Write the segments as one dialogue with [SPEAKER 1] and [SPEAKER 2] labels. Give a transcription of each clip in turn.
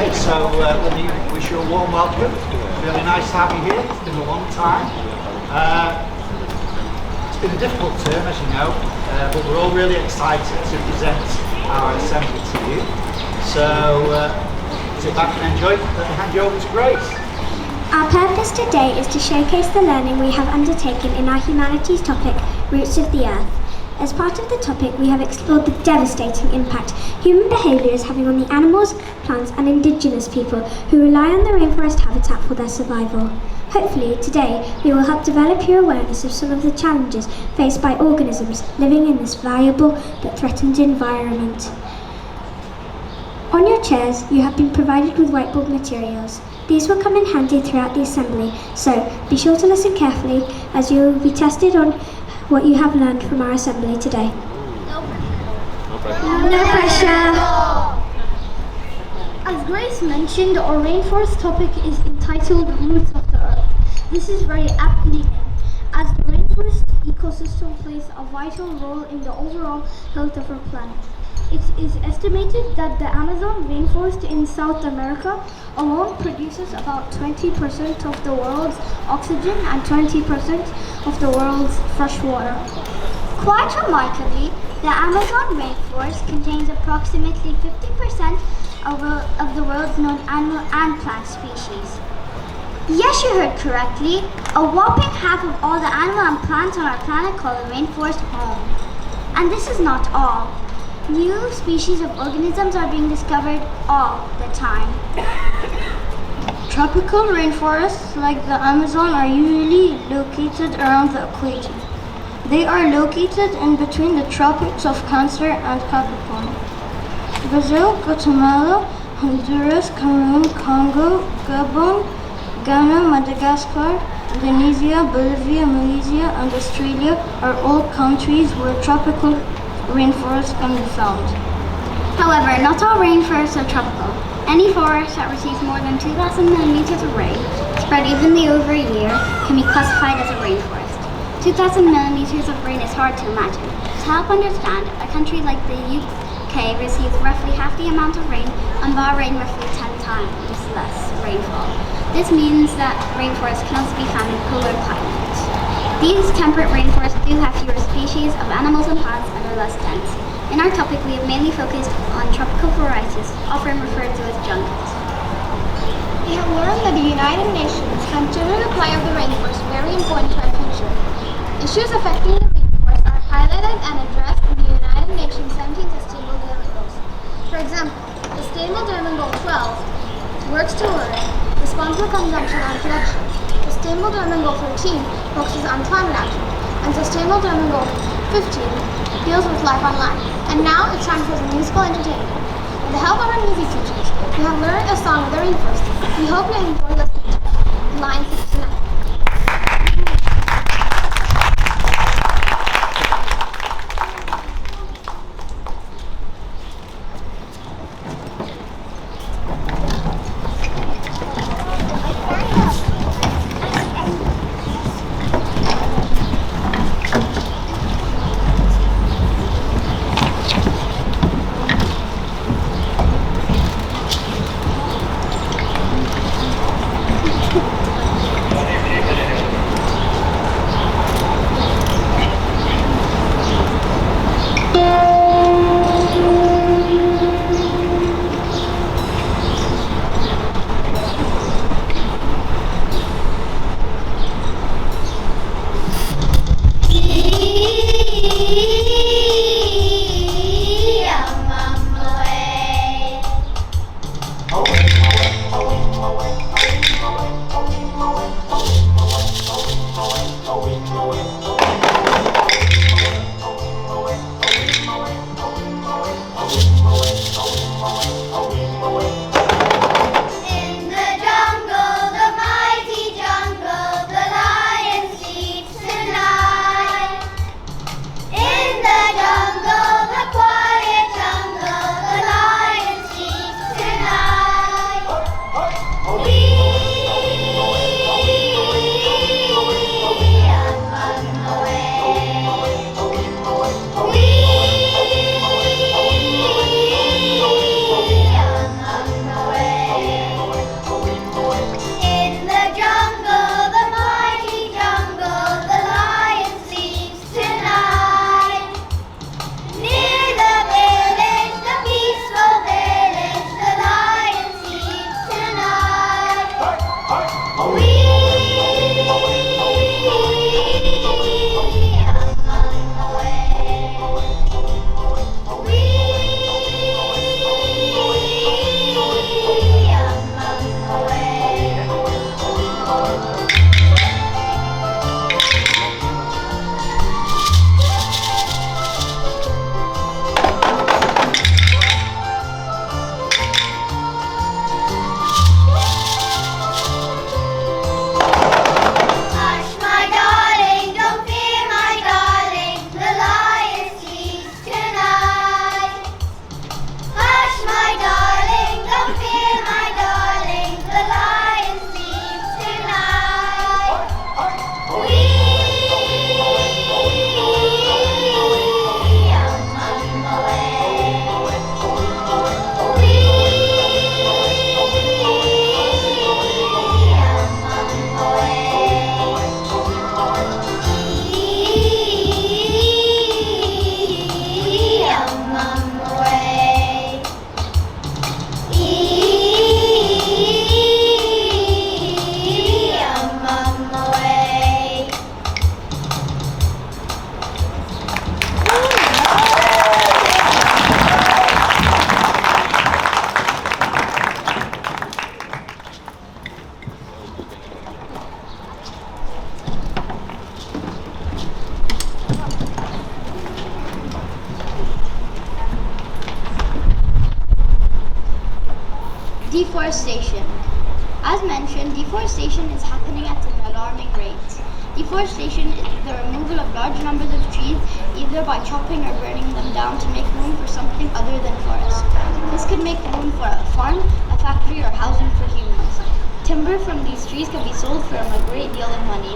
[SPEAKER 1] Okay, so let me wish you a warm welcome. Really nice to have you here. It's been a long time. It's been a difficult term, as you know, but we're all really excited to present our assembly to you. So sit back and enjoy. Let me hand you over to Grace.
[SPEAKER 2] Our purpose today is to showcase the learning we have undertaken in our humanities topic, Roots of the Earth. As part of the topic, we have explored the devastating impact human behaviour is having on the animals, plants and indigenous people who rely on the rainforest habitat for their survival. Hopefully, today we will help develop your awareness of some of the challenges faced by organisms living in this valuable but threatened environment. On your chairs, you have been provided with whiteboard materials. These will come in handy throughout the assembly, so be sure to listen carefully as you will be tested on what you have learned from our assembly today.
[SPEAKER 3] No pressure.
[SPEAKER 2] No pressure.
[SPEAKER 4] As Grace mentioned, our rainforest topic is entitled Roots of the Earth. This is very aptly named, as the rainforest ecosystem plays a vital role in the overall health of our planet. It is estimated that the Amazon rainforest in South America alone produces about 20% of the world's oxygen and 20% of the world's fresh water.
[SPEAKER 2] Quite remarkably, the Amazon rainforest contains approximately 50% of the world's known animal and plant species. Yes, you heard correctly. A whopping half of all the animal and plants on our planet call the rainforest home. And this is not all. New species of organisms are being discovered all the time.
[SPEAKER 4] Tropical rainforests like the Amazon are usually located around the equator. They are located in between the tropics of Cancer and Capricorn. Brazil, Guatemala, Honduras, Cameroon, Congo, Gabon, Ghana, Madagascar, Indonesia, Bolivia, Malaysia, and Australia are all countries where tropical rainforests can be found.
[SPEAKER 2] However, not all rainforests are tropical. Any forest that receives more than 2,000 millimeters of rain, spread evenly over a year, can be classified as a rainforest. 2,000 millimeters of rain is hard to imagine. To help understand, a country like the UK receives roughly half the amount of rain, and Bahrain roughly 10 times less rainfall. This means that rainforests can also be found in polar climates. These temperate rainforests do have fewer species of animals and plants and are less dense. In our topic, we have mainly focused on tropical varieties, often referred to as jungles.
[SPEAKER 5] We have learned that the United Nations consider the plight of the rainforest very important to our future. Issues affecting the rainforest are highlighted and addressed in the United Nations 17 Sustainable Development Goals. For example, Sustainable Development Goal 12 works toward responsible consumption and production. Sustainable Development Goal 13 focuses on climate action, and Sustainable Development Goal 15 deals with life on land. And now it's time for some musical entertainment. With the help of our music teachers, we have learned a song of the rainforest. We hope you enjoy listening to it. Line 69.
[SPEAKER 3] Deforestation. As mentioned, deforestation is happening at an alarming rate. Deforestation is the removal of large numbers of trees, either by chopping or burning them down to make room for something other than forest. This could make room for a farm, a factory, or housing for humans. Timber from these trees can be sold for a great deal of money.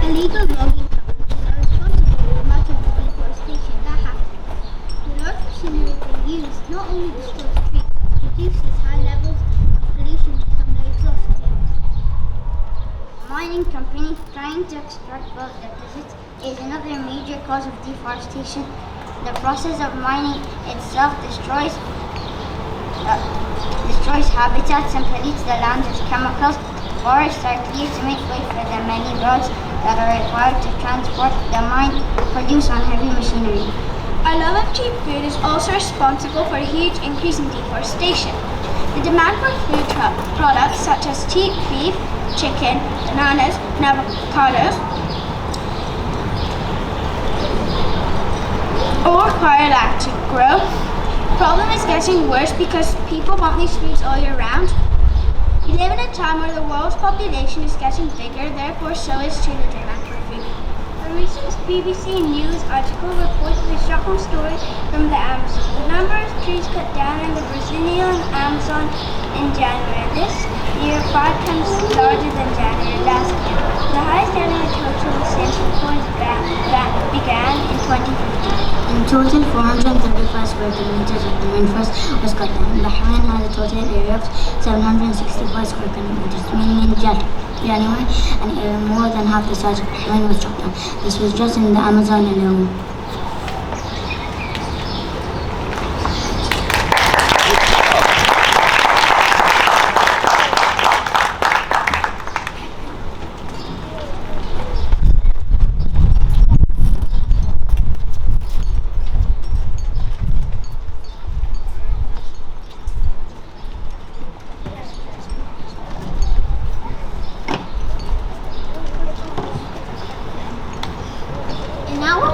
[SPEAKER 5] Illegal logging companies are responsible for much of the deforestation that happens. The large machinery they use not only destroys trees, but produces high levels of pollution from their exhaust fumes.
[SPEAKER 4] Mining companies trying to extract gold deposits is another major cause of deforestation. The process of mining itself destroys habitats and pollutes the land with chemicals. Forests are cleared to make way for the many roads that are required to transport the mine produced on heavy machinery.
[SPEAKER 5] Our love of cheap food is also responsible for a huge increase in deforestation. The demand for food products such as cheap beef, chicken, bananas, and avocados all require land to grow. The problem is getting worse because people want these foods all year round. We live in a time where the world's population is getting bigger, therefore so is too the demand for food. A recent BBC News article reports a shocking story from the Amazon. The number of trees cut down in the Brazilian Amazon in January this year 5 times larger than January last year. The highest annual total since reports began in 2015.
[SPEAKER 6] In total, 435 square kilometers of the rainforest was cut down. Bahrain had a total area of 765 square kilometers, meaning in January, an area more than half the size of Bahrain was chopped down. This was just in the Amazon alone.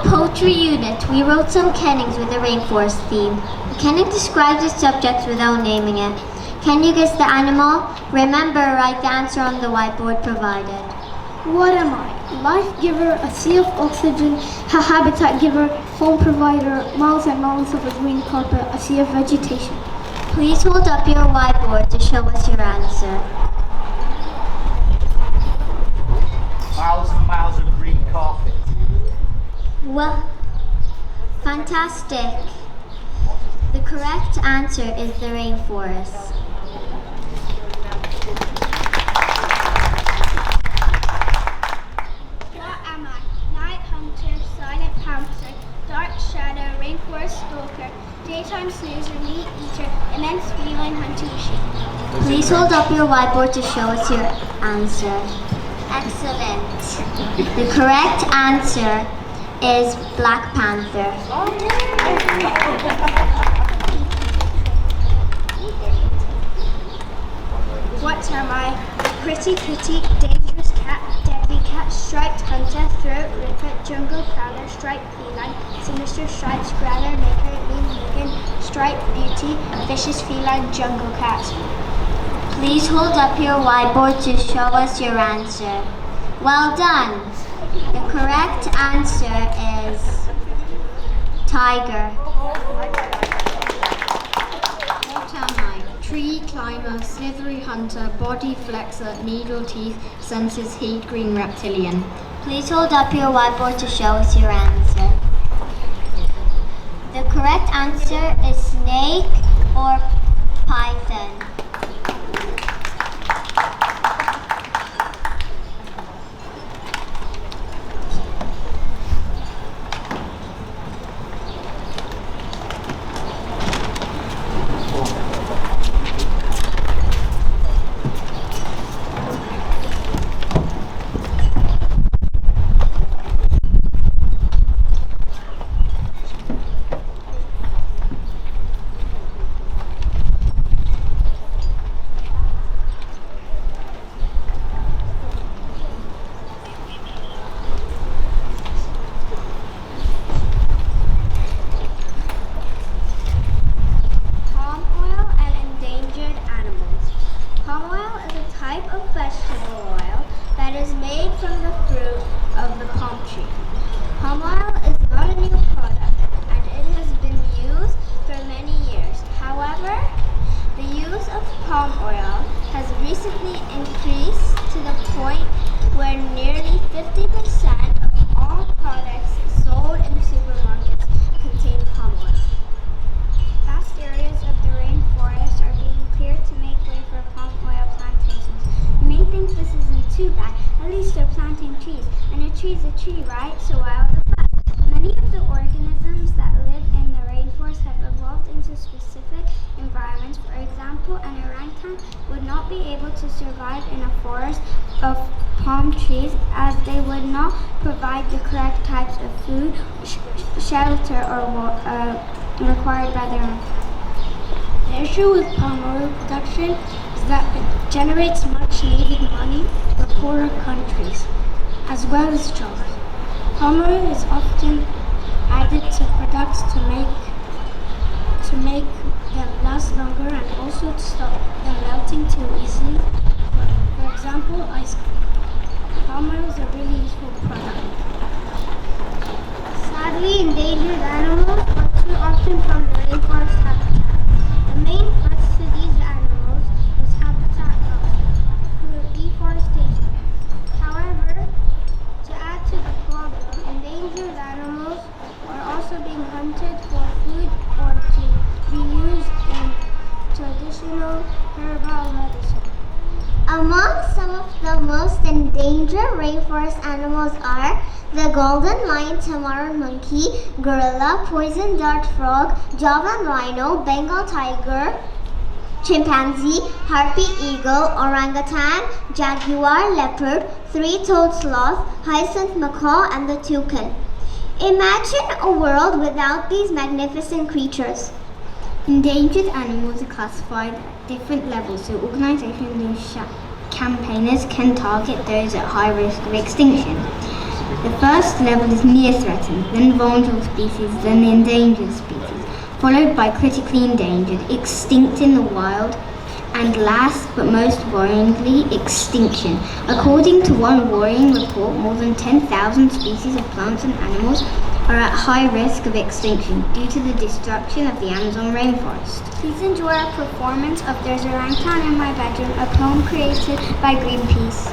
[SPEAKER 2] Poetry unit, we wrote some kennings with a rainforest theme. The kenning describes the subject without naming it. Can you guess the animal? Remember, write the answer on the whiteboard provided.
[SPEAKER 5] What am I? Life giver, a sea of oxygen, a habitat giver, home provider, miles and miles of a green carpet, a sea of vegetation.
[SPEAKER 2] Please hold up your whiteboard to show us your answer.
[SPEAKER 1] Miles and miles of green carpet.
[SPEAKER 2] Well, fantastic. The correct answer is the rainforest.
[SPEAKER 5] What am I? Night hunter, silent panther, dark shadow, rainforest stalker, daytime snoozer, meat eater, immense feline hunting machine.
[SPEAKER 2] Please hold up your whiteboard to show us your answer. Excellent. The correct answer is Black Panther.
[SPEAKER 5] What am I? Pretty, dangerous cat, deadly cat, striped hunter, throat ripper, jungle prowler, striped feline, sinister stripes, growler, maker, lean vegan, striped beauty, vicious feline, jungle cat.
[SPEAKER 2] Please hold up your whiteboard to show us your answer. Well done. The correct answer is tiger.
[SPEAKER 3] What am I? Tree climber, slithery hunter, body flexor, needle teeth, senses heat, green reptilian.
[SPEAKER 2] Please hold up your whiteboard to show us your answer. The correct answer is snake or python.
[SPEAKER 7] palm oil has recently increased to the point where nearly 50% of all products sold in supermarkets contain palm oil. Vast areas of the rainforest are being cleared to make way for palm oil plantations. You may think this isn't too bad, at least they're planting trees, and a tree's a tree, right? So why all the fuss? Many of the organisms that live in the rainforest have evolved into specific environments. For example, an orangutan would not be able to survive in a forest of palm trees as they would not provide the correct types of food, shelter, or required by their own.
[SPEAKER 4] The issue with palm oil production is that it generates much needed money for poorer countries, as well as jobs. Palm oil is often added to products to make them last longer and also to stop them melting too easily. For example, ice cream. Palm oil is a really useful product.
[SPEAKER 7] Sadly, endangered animals are too often from the rainforest habitat. The main threats to these animals is habitat loss through deforestation. However, to add to the problem, endangered animals are also being hunted for food or to be used in traditional herbal medicine.
[SPEAKER 8] Among some of the most endangered rainforest animals are the golden lion, Tamar monkey, gorilla, poison dart frog, Javan rhino, Bengal tiger, chimpanzee, harpy eagle, orangutan, jaguar, leopard, three-toed sloth, hyacinth macaw, and the toucan. Imagine a world without these magnificent creatures.
[SPEAKER 6] Endangered animals are classified at different levels, so organisations and campaigners can target those at high risk of extinction. The first level is near threatened, then vulnerable species, then the endangered species, followed by critically endangered, extinct in the wild, and last but most worryingly, extinction. According to one worrying report, more than 10,000 species of plants and animals are at high risk of extinction due to the destruction of the Amazon rainforest.
[SPEAKER 7] Please enjoy a performance of There's a Orangutan in My Bedroom, a poem created by Greenpeace.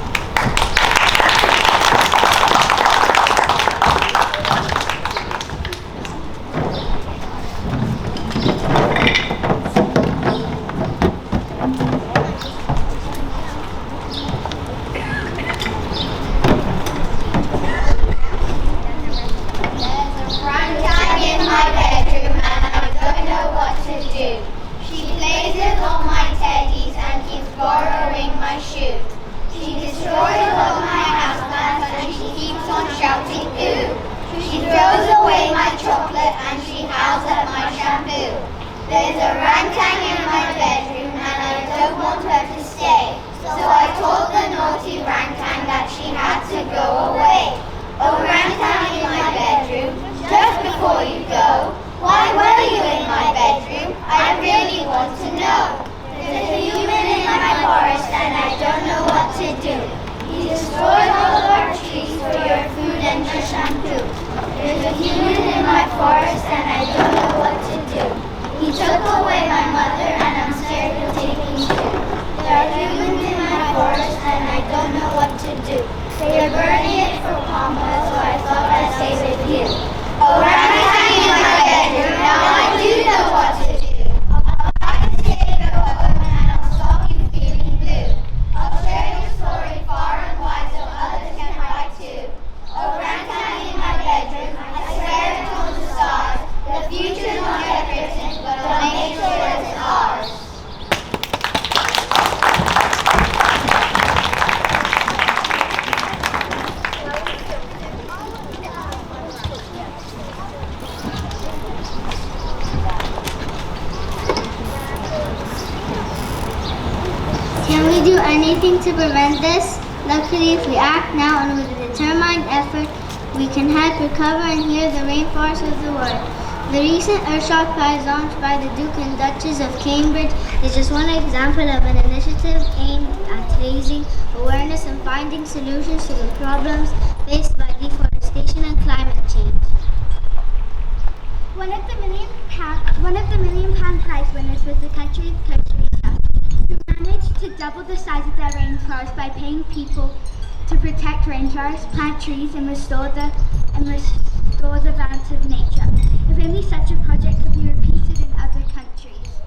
[SPEAKER 8] There's a orangutan in my bedroom and I don't want her to stay. So I told the naughty orangutan that she had to go away. Orangutan in my bedroom, just before you go, why were you in my bedroom? I really want to know. There's a human in my forest and I don't know what to do. He destroyed all of our trees for your food and your shampoo. There's a human in my forest and I don't know what to do. He took away my mother and I'm scared of taking you. There are humans in my forest and I don't know what to do. They're burning it for palm oil, so I thought I'd stay with you. Orangutan in my bedroom, now I do know what to do. I'll try to stay go home and I'll stop you feeling blue. I'll share your story far and wide so others can write too. Orangutan in my bedroom, I swear it told the stars. The future's not yet written, but I'll make sure it's ours.
[SPEAKER 7] Can we do anything to prevent this? Luckily, if we act now and with a determined effort, we can help recover and heal the rainforest of the world. The recent Earthshot Prize launched by the Duke and Duchess of Cambridge is just one example of an initiative aimed at raising awareness and finding solutions to the problems faced by deforestation and climate change. One of the Million Pound Prize winners was the country of Costa Rica, who
[SPEAKER 5] to double the size of their rainforest by paying people to protect rainforests, plant trees, and restore the balance of nature. If only such a project could be repeated in other countries.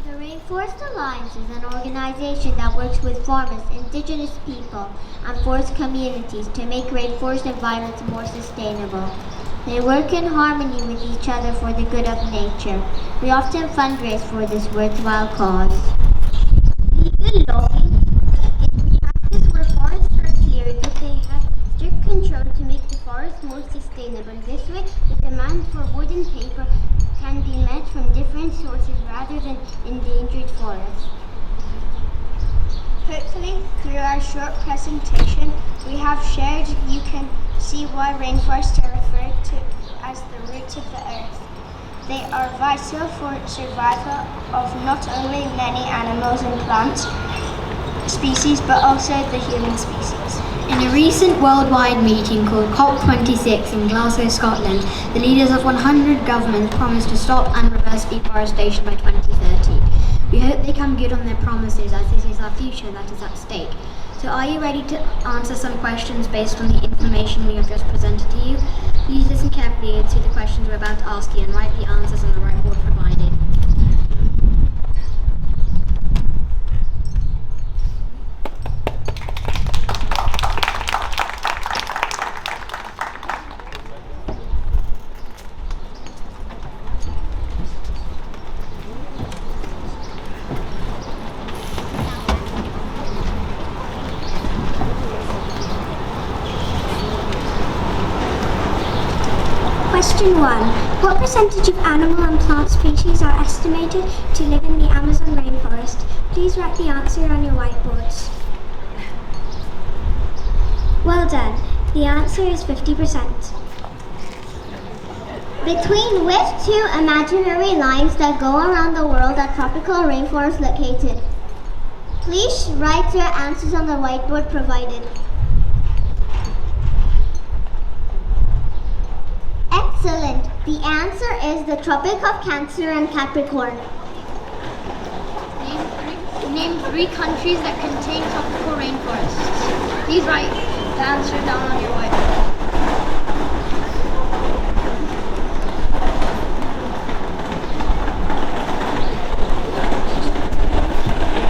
[SPEAKER 7] The Rainforest Alliance is an organization that works with farmers, indigenous people, and forest communities to make rainforest environments more sustainable. They work in harmony with each other for the good of nature. We often fundraise for this worthwhile cause.
[SPEAKER 5] Legal logging is practice where forests are cleared, but they have strict control to make the forest more sustainable. This way, the demand for wood and paper can be met from different sources rather than endangered forests. Hopefully, through our short presentation we have shared, you can see why rainforests are referred to as the roots of the earth. They are vital for survival of not only many animals and plant species, but also the human species.
[SPEAKER 6] In a recent worldwide meeting called COP26 in Glasgow, Scotland, the leaders of 100 governments promised to stop and reverse deforestation by 2030. We hope they come good on their promises, as this is our future that is at stake. So are you ready to answer some questions based on the information we have just presented to you? Please listen carefully to the questions we're about to ask you and write the answers on the whiteboard provided.
[SPEAKER 2] Question 1. What percentage of animal and plant species are estimated to live in the Amazon rainforest? Please write the answer on your whiteboards. Well done. The answer is 50%.
[SPEAKER 7] Between which two imaginary lines that go around the world are tropical rainforests located? Please write your answers on the whiteboard provided. Excellent. The answer is the Tropic of Cancer and Capricorn.
[SPEAKER 3] Name three countries that contain tropical rainforests. Please write the answer down on your whiteboard.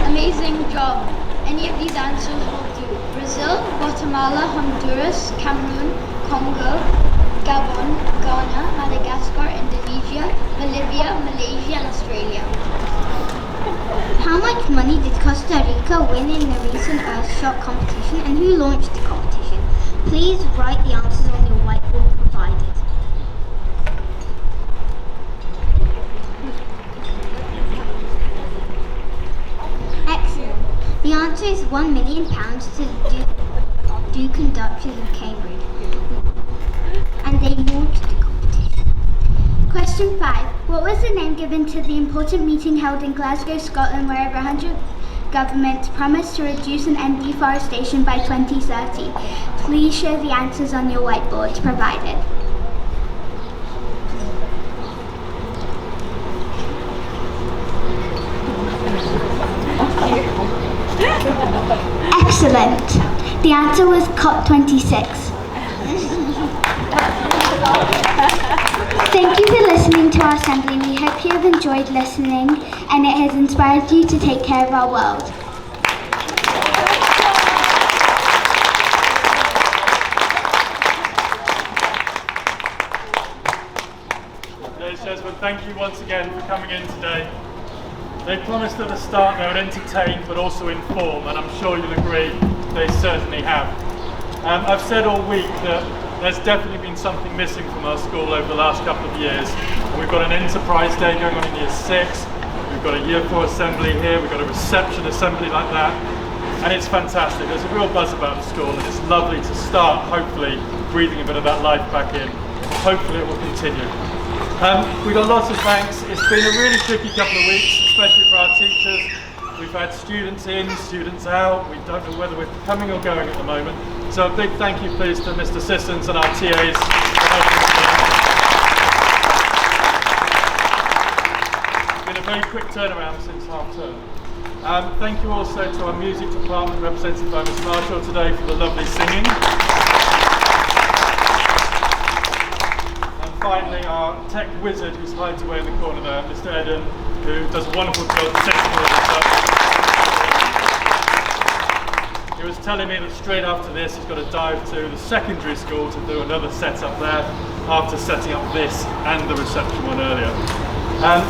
[SPEAKER 3] Amazing job. Any of these answers will do. Brazil, Guatemala, Honduras, Cameroon, Congo, Gabon, Ghana, Madagascar, Indonesia, Bolivia, Malaysia, and Australia.
[SPEAKER 7] How much money did Costa Rica win in the recent Earthshot competition, and who launched the competition? Please write the answers on your whiteboard provided. Excellent. The answer is £1 million to do conductors of Cambridge. And they launched the competition.
[SPEAKER 5] Question 5. What was the name given to the important meeting held in Glasgow, Scotland, where over 100 governments promised to reduce and end deforestation by 2030? Please show the answers on your whiteboards provided. Excellent. The answer was COP26. Thank you for listening to our assembly. We hope you have enjoyed listening and it has inspired you to take care of our world.
[SPEAKER 9] Ladies and gentlemen, thank you once again for coming in today. They promised at the start they would entertain but also inform, and I'm sure you'll agree they certainly have. I've said all week that there's definitely been something missing from our school over the last couple of years. And we've got an enterprise day going on in year 6, we've got a year 4 assembly here, we've got a reception assembly like that, and it's fantastic. There's a real buzz about the school, and it's lovely to start, hopefully, breathing a bit of that life back in. Hopefully it will continue. We've got lots of thanks. It's been a really tricky couple of weeks, especially for our teachers. We've had students in, students out. We don't know whether we're coming or going at the moment. So a big thank you please to Mr. Sissons and our TAs for helping us. It's been a very quick turnaround since half term. Thank you also to our music department represented by Miss Marshall today for the lovely singing. And finally our tech wizard who's hiding away in the corner there, Mr. Eden, who does a wonderful job setting all this up. He was telling me that straight after this he's got to dive to the secondary school to do another setup there after setting up this and the reception one earlier.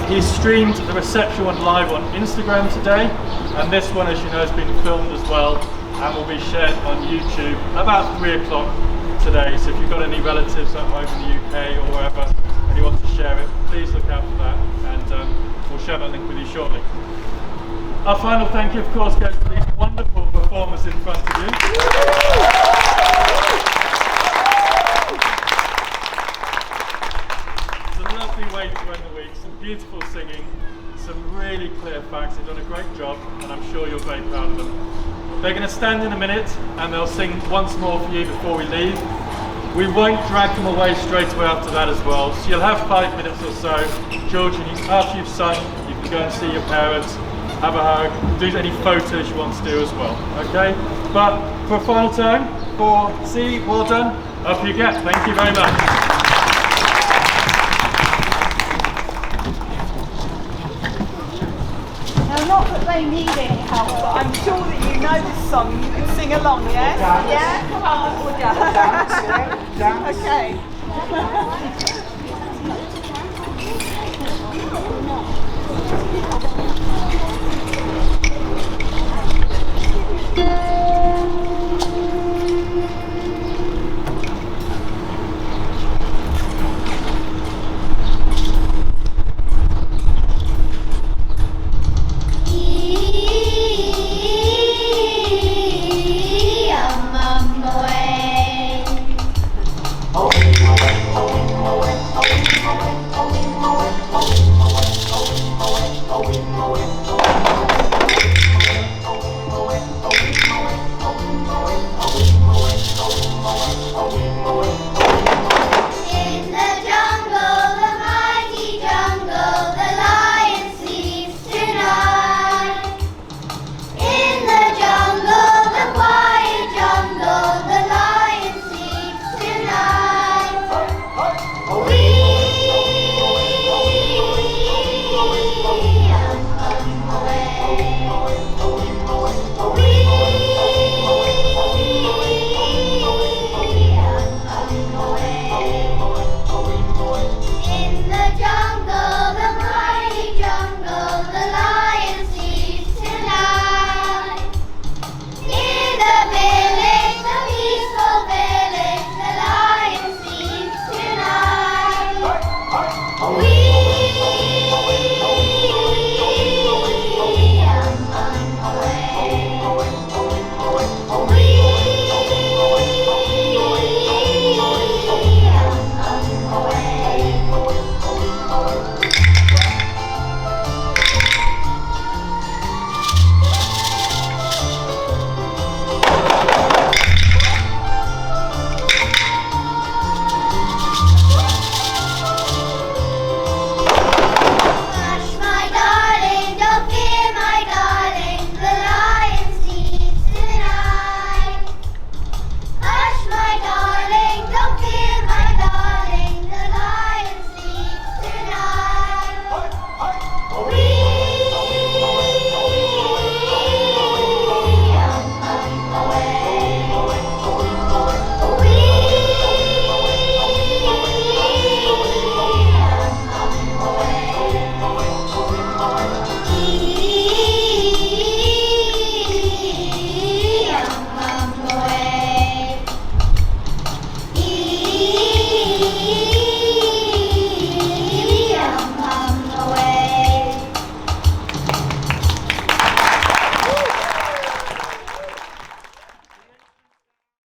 [SPEAKER 9] He streamed the reception one live on Instagram today, and this one, as you know, has been filmed as well and will be shared on YouTube about 3 o'clock today. So if you've got any relatives at home in the UK or wherever and you want to share it, please look out for that, and we'll share that link with you shortly. Our final thank you, of course, goes to these wonderful performers in front of you. Way to end the week, some beautiful singing, some really clear facts. They've done a great job and I'm sure you're very proud of them. They're going to stand in a minute and they'll sing once more for you before we leave. We won't drag them away straight away after that as well, so you'll have 5 minutes or so. George, after you've sung, you can go and see your parents, have a hug, do any photos you want to do as well, okay? But for a final turn, for C, well done, up you get. Thank you very much.
[SPEAKER 10] Not that they need any help, but I'm sure that you know this song and you can sing along, yes?
[SPEAKER 1] Dance.
[SPEAKER 10] Yeah? Come on.
[SPEAKER 1] Dance.
[SPEAKER 10] Okay.
[SPEAKER 8] Oh,